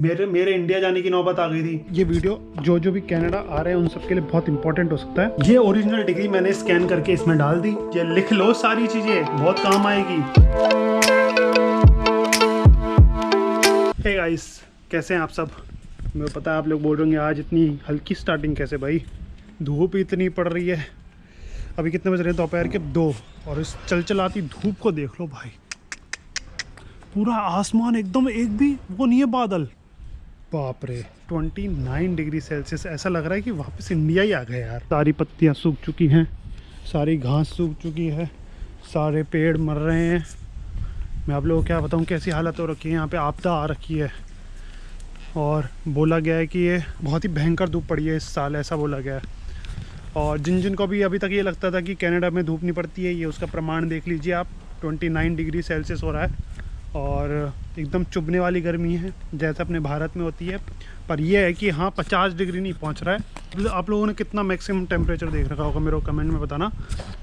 मेरे मेरे इंडिया जाने की नौबत आ गई थी। ये वीडियो जो भी कनाडा आ रहे हैं उन सबके लिए बहुत इंपॉर्टेंट हो सकता है। ये ओरिजिनल डिग्री मैंने स्कैन करके इसमें डाल दी। ये लिख लो, सारी चीजें बहुत काम आएगी। हे गाइस, कैसे हैं आप सब? मुझे पता है आप लोग बोल रहे होंगे आज इतनी हल्की स्टार्टिंग कैसे भाई, धूप इतनी पड़ रही है। अभी कितने बज रहे हैं? दोपहर के 2। और इस चलचलाती धूप को देख लो भाई, पूरा आसमान एकदम एक भी वो नहीं है बादल। बाप रे, 29 डिग्री सेल्सियस। ऐसा लग रहा है कि वापस इंडिया ही आ गए यार। सारी पत्तियां सूख चुकी हैं, सारी घास सूख चुकी है, सारे पेड़ मर रहे हैं। मैं आप लोगों को क्या बताऊं कैसी हालत हो रखी है। यहाँ पे आपदा आ रखी है और बोला गया है कि ये बहुत ही भयंकर धूप पड़ी है इस साल, ऐसा बोला गया है। और जिन जिन को भी अभी तक ये लगता था कि कनाडा में धूप नहीं पड़ती है, ये उसका प्रमाण देख लीजिए आप। 29 डिग्री सेल्सियस हो रहा है और एकदम चुभने वाली गर्मी है जैसे अपने भारत में होती है। पर यह है कि हाँ 50 डिग्री नहीं पहुंच रहा है। आप लोगों ने कितना मैक्सिमम टेम्परेचर देख रखा होगा मेरे को कमेंट में बताना।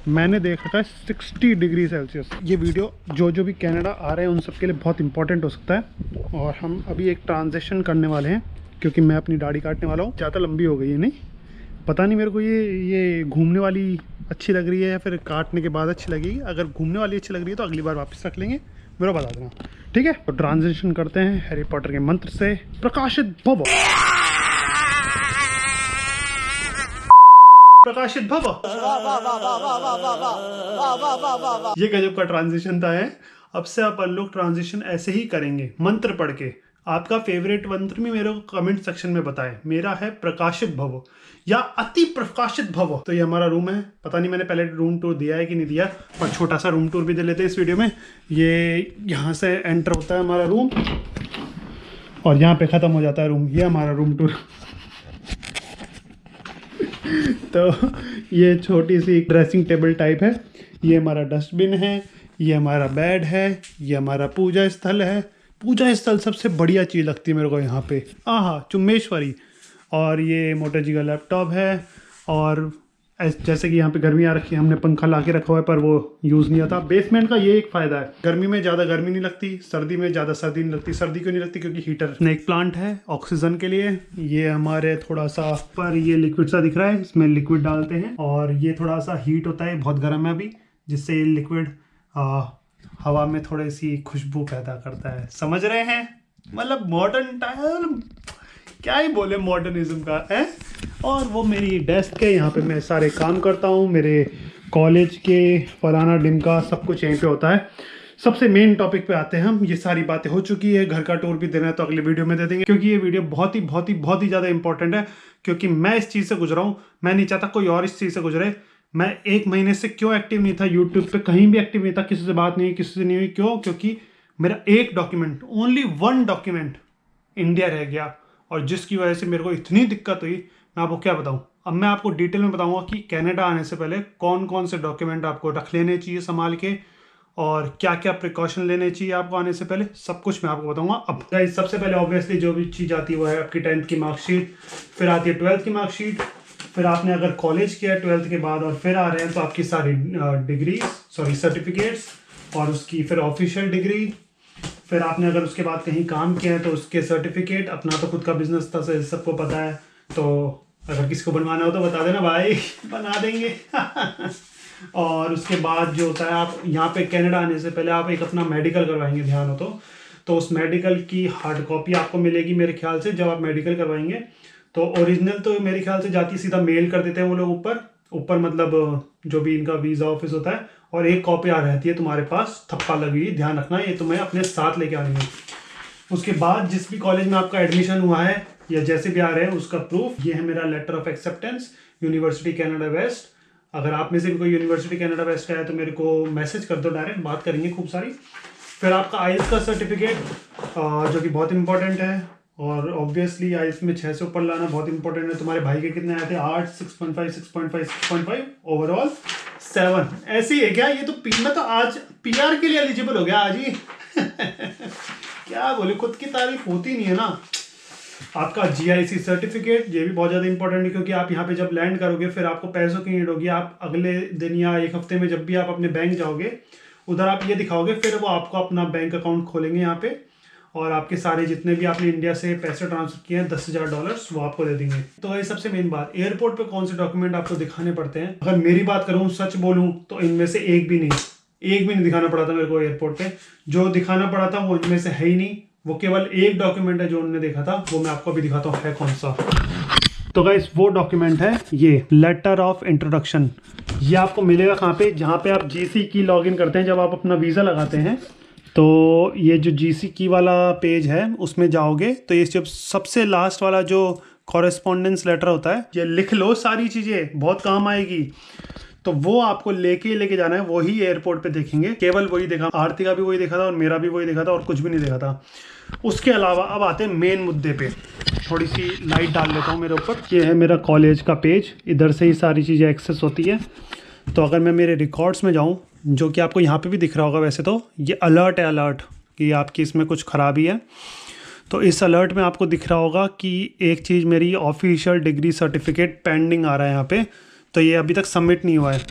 मैंने देख रखा है 60 डिग्री सेल्सियस। ये वीडियो जो भी कनाडा आ रहे हैं उन सबके लिए बहुत इंपॉर्टेंट हो सकता है। और हम अभी एक ट्रांजेक्शन करने वाले हैं क्योंकि मैं अपनी दाढ़ी काटने वाला हूँ। ज़्यादा लंबी हो गई है, नहीं पता नहीं मेरे को ये घूमने वाली अच्छी लग रही है या फिर काटने के बाद अच्छी लगेगी। अगर घूमने वाली अच्छी लग रही है तो अगली बार वापस रख लेंगे, मेरा बता देना, ठीक है? तो ट्रांजिशन करते हैं हैरी पॉटर के मंत्र से। प्रकाशित भव, प्रकाशित भव। ये गजब का ट्रांजिशन था है। अब से अपन लोग ट्रांजिशन ऐसे ही करेंगे, मंत्र पढ़ के। आपका फेवरेट मंत्र भी मेरे को कमेंट सेक्शन में बताएं। मेरा है प्रकाशित भव या अति प्रकाशित भव। तो ये हमारा रूम है। पता नहीं मैंने पहले रूम टूर दिया है कि नहीं दिया, पर छोटा सा रूम टूर भी दे लेते हैं इस वीडियो में। ये यहाँ से एंटर होता है हमारा रूम और यहाँ पे ख़त्म हो जाता है रूम। ये हमारा रूम टूर। तो ये छोटी सी ड्रेसिंग टेबल टाइप है। ये हमारा डस्टबिन है, ये हमारा बेड है, ये हमारा पूजा स्थल है। पूजा स्थल सबसे बढ़िया चीज़ लगती है मेरे को यहाँ पे, आहा चुम्मेश्वरी। और ये मोटा जी का लैपटॉप है। और जैसे कि यहाँ पे गर्मी आ रखी है, हमने पंखा ला के रखा हुआ है पर वो यूज़ नहीं आता। बेसमेंट का ये एक फ़ायदा है, गर्मी में ज़्यादा गर्मी नहीं लगती, सर्दी में ज़्यादा सर्दी नहीं लगती। सर्दी क्यों नहीं लगती? क्योंकि हीटर। स्नेक प्लांट है ऑक्सीजन के लिए। ये हमारे थोड़ा सा पर ये लिक्विड सा दिख रहा है, इसमें लिक्विड डालते हैं और ये थोड़ा सा हीट होता है, बहुत गर्म है अभी, जिससे लिक्विड हवा में थोड़ी सी खुशबू पैदा करता है। समझ रहे हैं? मतलब मॉडर्न टाइम, क्या ही बोले मॉडर्निज्म का है। और वो मेरी डेस्क है, यहाँ पे मैं सारे काम करता हूँ। मेरे कॉलेज के फलाना डिमका सब कुछ यहीं पे होता है। सबसे मेन टॉपिक पे आते हैं हम। ये सारी बातें हो चुकी है, घर का टूर भी देना है तो अगले वीडियो में दे देंगे, क्योंकि ये वीडियो बहुत ही ज़्यादा इंपॉर्टेंट है। क्योंकि मैं इस चीज़ से गुजरा हूँ, मैं नहीं चाहता कोई और इस चीज़ से गुजरे। मैं 1 महीने से क्यों एक्टिव नहीं था यूट्यूब पे, कहीं भी एक्टिव नहीं था, किसी से बात नहीं हुई, किसी से नहीं हुई। क्यों? क्योंकि मेरा एक डॉक्यूमेंट, ओनली 1 डॉक्यूमेंट इंडिया रह गया और जिसकी वजह से मेरे को इतनी दिक्कत हुई, मैं आपको क्या बताऊं। अब मैं आपको डिटेल में बताऊंगा कि कनाडा आने से पहले कौन कौन से डॉक्यूमेंट आपको रख लेने चाहिए संभाल के और क्या क्या प्रिकॉशन लेने चाहिए आपको आने से पहले, सब कुछ मैं आपको बताऊंगा। अब गाइस, सबसे पहले ऑब्वियसली जो भी चीज़ आती है वो है आपकी 10th की मार्कशीट, फिर आती है 12th की मार्कशीट, फिर आपने अगर कॉलेज किया 12th के बाद और फिर आ रहे हैं तो आपकी सारी डिग्री, सॉरी सर्टिफिकेट्स, और उसकी फिर ऑफिशियल डिग्री। फिर आपने अगर उसके बाद कहीं काम किया है तो उसके सर्टिफिकेट। अपना तो खुद का बिजनेस था, सबको पता है, तो अगर किसी को बनवाना हो तो बता देना भाई, बना देंगे। और उसके बाद जो होता है, आप यहाँ पे कनाडा आने से पहले आप एक अपना मेडिकल करवाएंगे, ध्यान हो तो उस मेडिकल की हार्ड कॉपी आपको मिलेगी मेरे ख्याल से। जब आप मेडिकल करवाएंगे तो ओरिजिनल तो मेरे ख्याल से जाती सीधा मेल कर देते हैं वो लोग ऊपर मतलब जो भी इनका वीज़ा ऑफिस होता है, और एक कॉपी आ रहती है तुम्हारे पास थप्पा लगी हुई। ध्यान रखना, ये तुम्हें अपने साथ लेके आनी है। उसके बाद जिस भी कॉलेज में आपका एडमिशन हुआ है या जैसे भी आ रहे हैं उसका प्रूफ। ये है मेरा letter of acceptance, university Canada west. अगर आप में से भी कोई यूनिवर्सिटी कनाडा वेस्ट का है तो मेरे को मैसेज कर दो, डायरेक्ट बात करेंगे खूब सारी। फिर आपका आइल्स का सर्टिफिकेट जो कि बहुत इंपॉर्टेंट है, और ऑब्वियसली आइल्स में 6 से ऊपर लाना बहुत इंपॉर्टेंट है। तुम्हारे भाई के कितने आए थे? 8, 6.5, 6.5, 6.5, ओवरऑल 7। ऐसे ही है क्या? ये तो मैं तो आज PR के लिए एलिजिबल हो गया आज ही। क्या बोले, खुद की तारीफ होती नहीं है ना। आपका GIC सर्टिफिकेट, ये भी बहुत ज़्यादा इंपॉर्टेंट है, क्योंकि आप यहाँ पे जब लैंड करोगे फिर आपको पैसों की नीड होगी। आप अगले दिन या एक हफ्ते में जब भी आप अपने बैंक जाओगे, उधर आप ये दिखाओगे, फिर वो आपको अपना बैंक अकाउंट खोलेंगे यहाँ पे। और आपके सारे जितने भी आपने इंडिया से पैसे ट्रांसफर किए हैं $10,000 वो आपको दे देंगे। तो ये सबसे मेन बात, एयरपोर्ट पे कौन से डॉक्यूमेंट आपको दिखाने पड़ते हैं। अगर मेरी बात करूँ, सच बोलूँ तो इनमें से एक भी नहीं दिखाना पड़ा था मेरे को एयरपोर्ट पे। जो दिखाना पड़ा था वो इनमें से है ही नहीं, वो केवल एक डॉक्यूमेंट है जो उन्होंने देखा था, वो मैं आपको अभी दिखाता हूँ है कौन सा। तो गाइस वो डॉक्यूमेंट है ये लेटर ऑफ इंट्रोडक्शन। ये आपको मिलेगा कहाँ पे, जहाँ पे आप जीसी की लॉगिन करते हैं जब आप अपना वीज़ा लगाते हैं। तो ये जो जीसी की वाला पेज है उसमें जाओगे तो ये जब सबसे लास्ट वाला जो कॉरेस्पॉन्डेंस लेटर होता है, ये लिख लो, सारी चीज़ें बहुत काम आएगी। तो वो आपको लेके जाना है, वही एयरपोर्ट पे देखेंगे, केवल वही देखा। आरती का भी वही देखा था और मेरा भी वही देखा था और कुछ भी नहीं देखा था। उसके अलावा अब आते हैं मेन मुद्दे पे। थोड़ी सी लाइट डाल लेता हूँ मेरे ऊपर। ये है मेरा कॉलेज का पेज, इधर से ही सारी चीज़ें एक्सेस होती है। तो अगर मैं मेरे रिकॉर्ड्स में जाऊँ, जो कि आपको यहाँ पे भी दिख रहा होगा वैसे तो, ये अलर्ट है, अलर्ट कि आपकी इसमें कुछ ख़राबी है। तो इस अलर्ट में आपको दिख रहा होगा कि एक चीज़ मेरी ऑफिशियल डिग्री सर्टिफिकेट पेंडिंग आ रहा है यहाँ पे, तो ये अभी तक सबमिट नहीं हुआ है।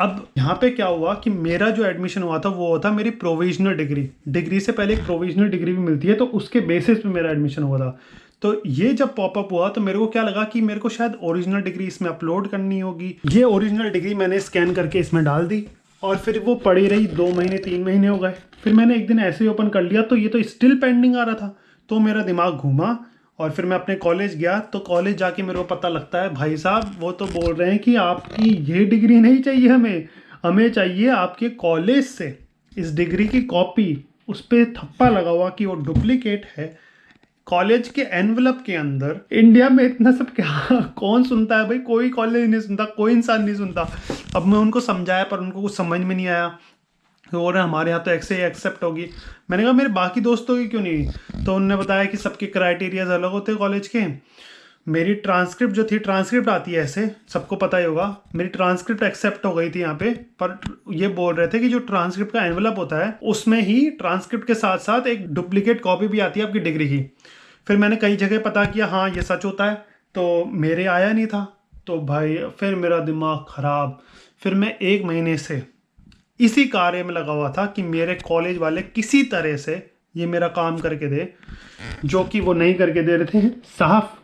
अब यहाँ पे क्या हुआ कि मेरा जो एडमिशन हुआ था वो था मेरी प्रोविजनल डिग्री से पहले एक प्रोविजनल डिग्री भी मिलती है, तो उसके बेसिस पे मेरा एडमिशन हुआ था। तो ये जब पॉपअप हुआ तो मेरे को क्या लगा कि मेरे को शायद ओरिजिनल डिग्री इसमें अपलोड करनी होगी। ये ओरिजिनल डिग्री मैंने स्कैन करके इसमें डाल दी और फिर वो पड़ी रही 2 महीने 3 महीने हो गए। फिर मैंने एक दिन ऐसे ही ओपन कर लिया तो ये तो स्टिल पेंडिंग आ रहा था। तो मेरा दिमाग घूमा और फिर मैं अपने कॉलेज गया। तो कॉलेज जाके मेरे को पता लगता है भाई साहब वो तो बोल रहे हैं कि आपकी ये डिग्री नहीं चाहिए, हमें चाहिए आपके कॉलेज से इस डिग्री की कॉपी। उस पर थप्पा लगा हुआ कि वो डुप्लीकेट है कॉलेज के एनवलप के अंदर। इंडिया में इतना सब क्या कौन सुनता है भाई, कोई कॉलेज नहीं सुनता, कोई इंसान नहीं सुनता। अब मैं उनको समझाया पर उनको कुछ समझ में नहीं आया। तो बोल रहे हमारे यहाँ तो ऐसे ही एक्सेप्ट होगी। मैंने कहा मेरे बाकी दोस्तों की क्यों नहीं। तो उन्होंने बताया कि सबके क्राइटेरियाज अलग होते हैं कॉलेज के। मेरी ट्रांसक्रिप्ट जो थी, ट्रांसक्रिप्ट आती है ऐसे, सबको पता ही होगा, मेरी ट्रांसक्रिप्ट एक्सेप्ट हो गई थी यहाँ पे। पर ये बोल रहे थे कि जो ट्रांसक्रिप्ट का एनवलप होता है उसमें ही ट्रांसक्रिप्ट के साथ साथ एक डुप्लीकेट कॉपी भी आती है आपकी डिग्री की। फिर मैंने कई जगह पता किया, हाँ ये सच होता है, तो मेरे आया नहीं था। तो भाई फिर मेरा दिमाग ख़राब। फिर मैं 1 महीने से इसी कार्य में लगा हुआ था कि मेरे कॉलेज वाले किसी तरह से ये मेरा काम करके दे, जो कि वो नहीं करके दे रहे थे साफ।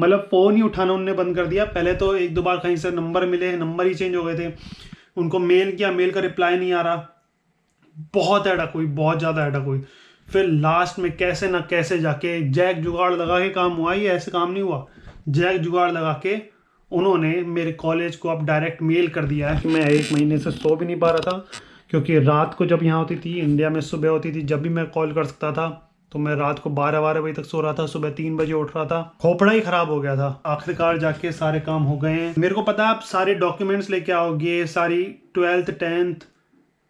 मतलब फ़ोन ही उठाना उनने बंद कर दिया। पहले तो 1-2 बार कहीं से नंबर मिले, नंबर ही चेंज हो गए थे। उनको मेल किया, मेल का रिप्लाई नहीं आ रहा। बहुत हेडक हुई, बहुत ज़्यादा हेडक हुई। फिर लास्ट में कैसे ना कैसे जाके जैक जुगाड़ लगा के काम हुआ। ये ऐसे काम नहीं हुआ, जैक जुगाड़ लगा के उन्होंने मेरे कॉलेज को अब डायरेक्ट मेल कर दिया है कि मैं 1 महीने से सो भी नहीं पा रहा था, क्योंकि रात को जब यहाँ होती थी, इंडिया में सुबह होती थी, जब भी मैं कॉल कर सकता था तो मैं रात को 12 बजे तक सो रहा था, सुबह 3 बजे उठ रहा था। खोपड़ा ही खराब हो गया था। आखिरकार जाके सारे काम हो गए हैं। मेरे को पता है आप सारे डॉक्यूमेंट्स लेके आओगे, सारी 12th 10th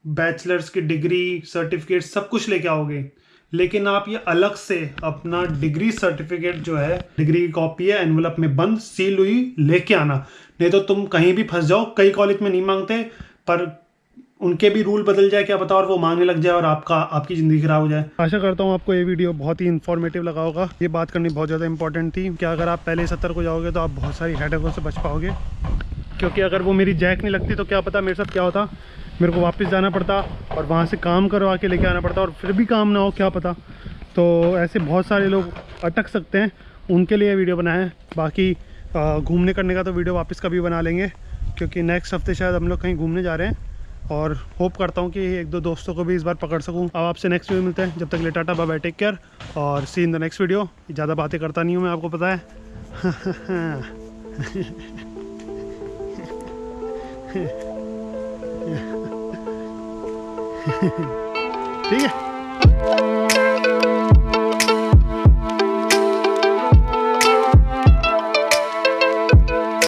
बैचलर्स की डिग्री सर्टिफिकेट सब कुछ लेके आओगे, लेकिन आप ये अलग से अपना डिग्री सर्टिफिकेट जो है, डिग्री की कॉपी है एनवलप में बंद सील हुई, लेके आना। नहीं तो तुम कहीं भी फंस जाओ। कई कॉलेज में नहीं मांगते पर उनके भी रूल बदल जाए क्या पता, और वो मांगने लग जाए और आपकी ज़िंदगी खराब हो जाए। आशा करता हूँ आपको ये वीडियो बहुत ही इन्फॉर्मेटिव लगा होगा। ये बात करनी बहुत ज़्यादा इंपॉर्टेंट थी कि अगर आप पहले 70 को जाओगे तो आप बहुत सारी हेडेकों से बच पाओगे। क्योंकि अगर वो मेरी जैक नहीं लगती तो क्या पता मेरे साथ क्या होता। मेरे को वापस जाना पड़ता और वहाँ से काम करवा के लेके आना पड़ता और फिर भी काम ना हो, क्या पता। तो ऐसे बहुत सारे लोग अटक सकते हैं, उनके लिए वीडियो बनाया है। बाकी घूमने करने का तो वीडियो वापस कभी बना लेंगे, क्योंकि नेक्स्ट हफ्ते शायद हम लोग कहीं घूमने जा रहे हैं और होप करता हूँ कि 1-2 दोस्तों को भी इस बार पकड़ सकूँ। अब आपसे नेक्स्ट वीडियो मिलते हैं। जब तक ले ta-ta bye bye, take care और see in the next video. ज़्यादा बातें करता नहीं हूँ मैं, आपको पता है। ठीक है।